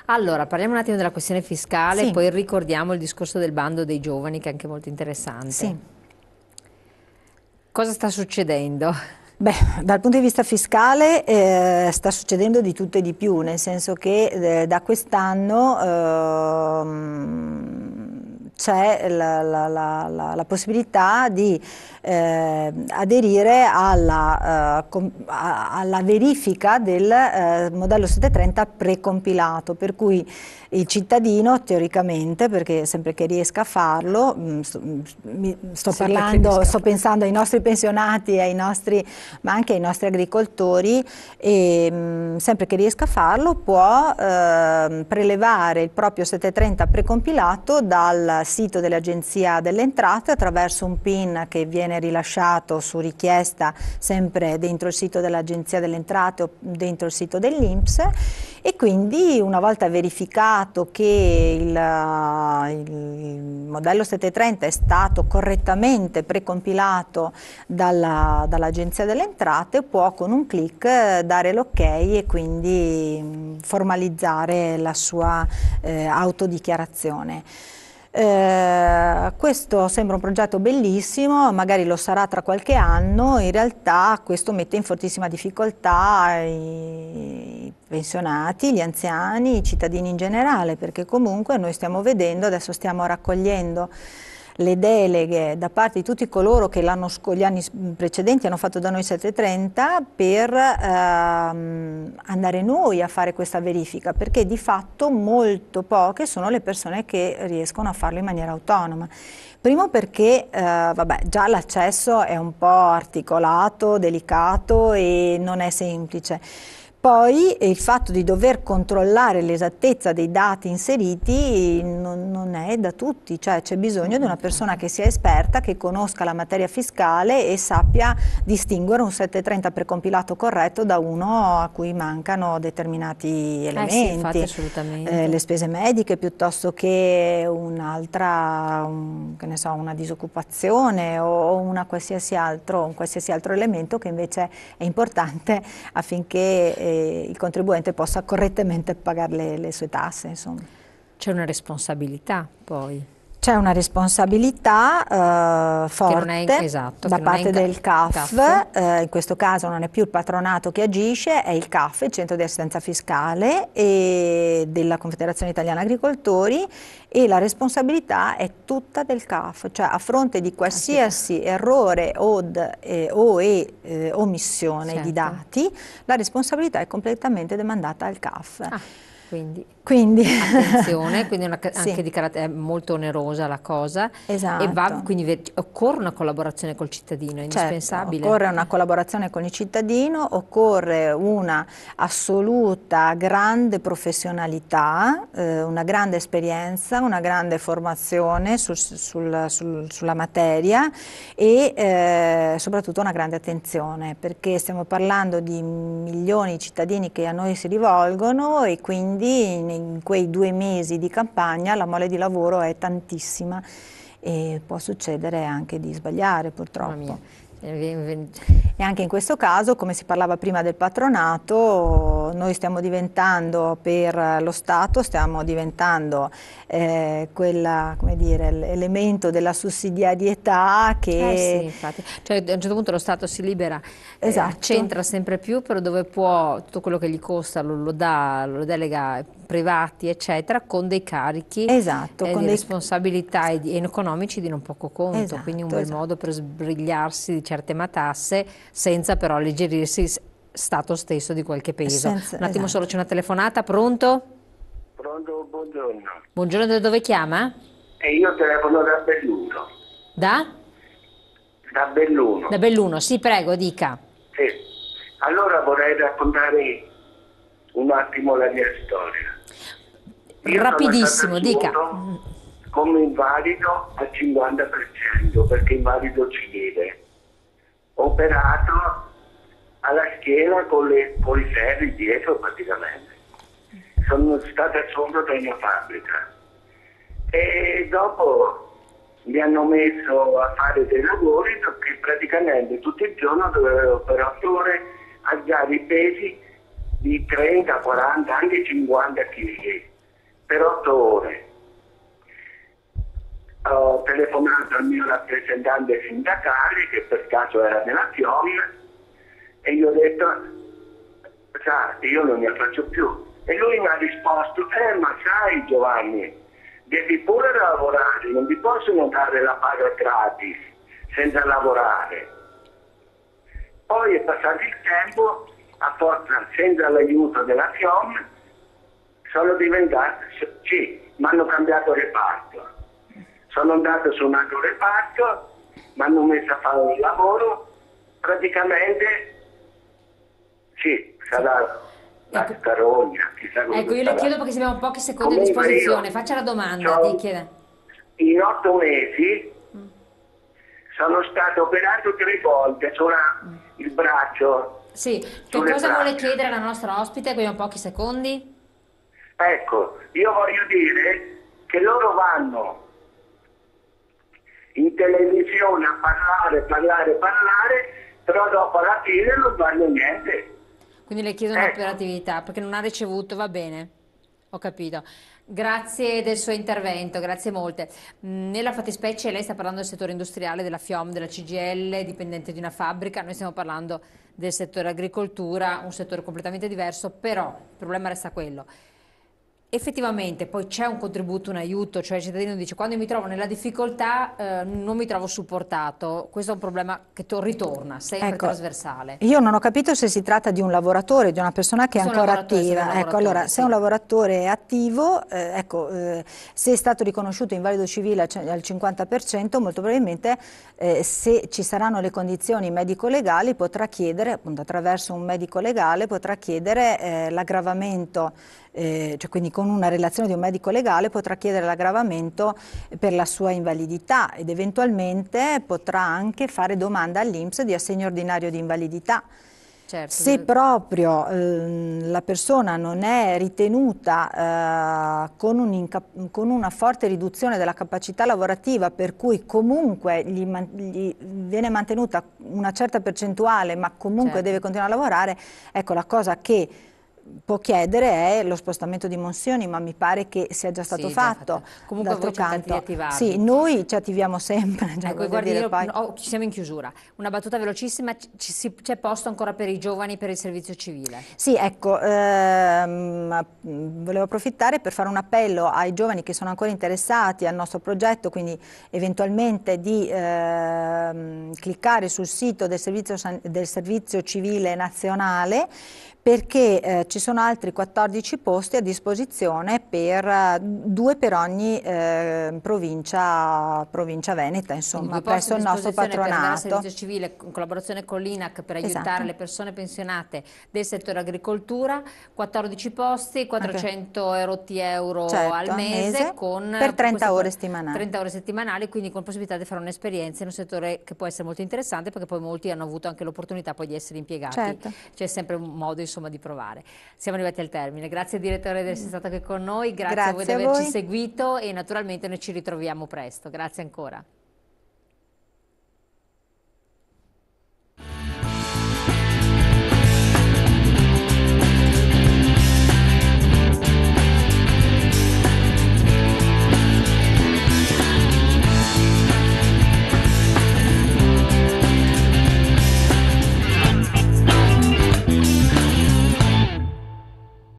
Allora, parliamo un attimo della questione fiscale, Sì, poi ricordiamo il discorso del bando dei giovani, che è anche molto sì. interessante. Cosa sta succedendo? Beh, dal punto di vista fiscale sta succedendo di tutto e di più, nel senso che da quest'anno c'è la possibilità di aderire alla verifica del modello 730 precompilato, per cui il cittadino teoricamente, perché sempre che riesca a farlo, sto pensando ai nostri pensionati e ma anche ai nostri agricoltori, e sempre che riesca a farlo può prelevare il proprio 730 precompilato dal sito dell'Agenzia delle Entrate attraverso un PIN che viene rilasciato su richiesta sempre dentro il sito dell'Agenzia delle Entrate o dentro il sito dell'INPS, e quindi una volta verificato che il modello 730 è stato correttamente precompilato dall'Agenzia delle Entrate, può con un clic dare l'ok e quindi formalizzare la sua autodichiarazione. Questo sembra un progetto bellissimo, magari lo sarà tra qualche anno. In realtà questo mette in fortissima difficoltà i pensionati, gli anziani, i cittadini in generale, perché comunque noi stiamo vedendo, adesso stiamo raccogliendo le deleghe da parte di tutti coloro che gli anni precedenti hanno fatto da noi 730 per andare noi a fare questa verifica, perché di fatto molto poche sono le persone che riescono a farlo in maniera autonoma. Primo perché vabbè, già l'accesso è un po' articolato, delicato e non è semplice. Poi il fatto di dover controllare l'esattezza dei dati inseriti non è da tutti, cioè c'è bisogno di una persona che sia esperta, che conosca la materia fiscale e sappia distinguere un 730 precompilato corretto da uno a cui mancano determinati elementi, Sì, infatti, assolutamente. le spese mediche piuttosto che un'altra, che ne so, una disoccupazione o un qualsiasi altro elemento che invece è importante affinché il contribuente possa correttamente pagare le sue tasse, insomma. C'è una responsabilità poi. C'è una responsabilità forte da parte del CAF, in questo caso non è più il patronato che agisce, è il CAF, il Centro di Assistenza Fiscale e della Confederazione Italiana Agricoltori, e la responsabilità è tutta del CAF, cioè a fronte di qualsiasi errore o omissione di dati, la responsabilità è completamente demandata al CAF. Quindi attenzione, quindi sì, anche di carattere molto onerosa la cosa. esatto. Quindi occorre una collaborazione col cittadino, è indispensabile. Certo, occorre una collaborazione con il cittadino, occorre una assoluta grande professionalità, una grande esperienza, una grande formazione sulla materia e soprattutto una grande attenzione, perché stiamo parlando di milioni di cittadini che a noi si rivolgono e quindi in quei 2 mesi di campagna la mole di lavoro è tantissima e può succedere anche di sbagliare, purtroppo. E anche in questo caso, come si parlava prima del patronato, noi stiamo diventando, per lo Stato, stiamo diventando l'elemento della sussidiarietà che... sì, infatti. Cioè, a un certo punto lo Stato si libera, Esatto. accentra sempre più, però dove può, tutto quello che gli costa lo delega privati, eccetera, con dei carichi di responsabilità e economici di non poco conto, esatto, quindi un bel modo per sbrigliarsi di certe matasse senza però alleggerirsi il Stato stesso di qualche peso. Un attimo solo, c'è una telefonata, pronto? Pronto, buongiorno. Buongiorno, da dove chiama? Io telefono da Belluno. Da? Da Belluno. Da Belluno, sì, prego, dica. Sì. Allora vorrei raccontare un attimo la mia storia. Io rapidissimo, dica. Come invalido al 50%, perché invalido civile. Operato alla schiena con i ferri dietro praticamente. Sono stato assunto in fabbrica e dopo mi hanno messo a fare dei lavori perché praticamente tutto il giorno dovevo per 8 ore alzare i pesi di 30, 40, anche 50 kg. per 8 ore. Ho telefonato al mio rappresentante sindacale, che per caso era della FIOM, e gli ho detto, sa, io non ne faccio più. E lui mi ha risposto, ma sai Giovanni, devi pure lavorare, non ti possono dare la paga gratis senza lavorare. Poi è passato il tempo, a forza, senza l'aiuto della FIOM, sono diventato, sì, mi hanno cambiato reparto. Sono andato su un altro reparto, mi hanno messo a fare un lavoro, praticamente, sì, sarà la carogna, chissà cosa ecco, io le sarà. chiedo perché abbiamo pochi secondi a Comunque disposizione, faccia la domanda, ti chiedo. In 8 mesi sono stato operato 3 volte il braccio. Sì, che cosa vuole chiedere alla nostra ospite? Abbiamo pochi secondi. Ecco, io voglio dire che loro vanno in televisione a parlare, però dopo alla fine non fanno niente. Quindi le chiedo un'operatività perché non ha ricevuto, va bene, ho capito. Grazie del suo intervento, grazie molte. Nella fattispecie lei sta parlando del settore industriale, della FIOM, della CGIL, dipendente di una fabbrica, noi stiamo parlando del settore agricoltura, un settore completamente diverso, però il problema resta quello. Effettivamente poi c'è un contributo, un aiuto, cioè il cittadino dice quando mi trovo nella difficoltà non mi trovo supportato, questo è un problema che ritorna, sempre trasversale. Io non ho capito se si tratta di un lavoratore, di una persona che è ancora attiva. Ecco, allora, se è un lavoratore attivo, se è stato riconosciuto invalido civile al 50%, molto probabilmente se ci saranno le condizioni medico-legali potrà chiedere, appunto attraverso un medico legale, potrà chiedere l'aggravamento. Cioè quindi con una relazione di un medico legale potrà chiedere l'aggravamento per la sua invalidità ed eventualmente potrà anche fare domanda all'INPS di assegno ordinario di invalidità. Certo. Se proprio la persona non è ritenuta con una forte riduzione della capacità lavorativa, per cui comunque gli viene mantenuta una certa percentuale ma comunque deve continuare a lavorare, ecco la cosa che può chiedere è lo spostamento di mansioni, ma mi pare che sia già stato fatto. Comunque voi cercate di attivarvi. Sì, noi ci attiviamo sempre. Ecco, guardi, ci siamo in chiusura. Una battuta velocissima, c'è posto ancora per i giovani per il servizio civile? Sì, ecco, volevo approfittare per fare un appello ai giovani che sono ancora interessati al nostro progetto, quindi eventualmente di cliccare sul sito del servizio civile nazionale, perché ci sono altri 14 posti a disposizione per 2 per ogni provincia veneta, insomma, presso il nostro patronato. Per andare al servizio civile in collaborazione con l'INAC per aiutare le persone pensionate del settore agricoltura, 14 posti, 400 euro al mese per 30 ore settimanali. 30 ore settimanali, quindi con possibilità di fare un'esperienza in un settore che può essere molto interessante, perché poi molti hanno avuto anche l'opportunità poi di essere impiegati. C'è sempre un modo, insomma, di provare. Siamo arrivati al termine. Grazie direttore di essere stato qui con noi, grazie a voi di averci seguito e naturalmente noi ci ritroviamo presto. Grazie ancora.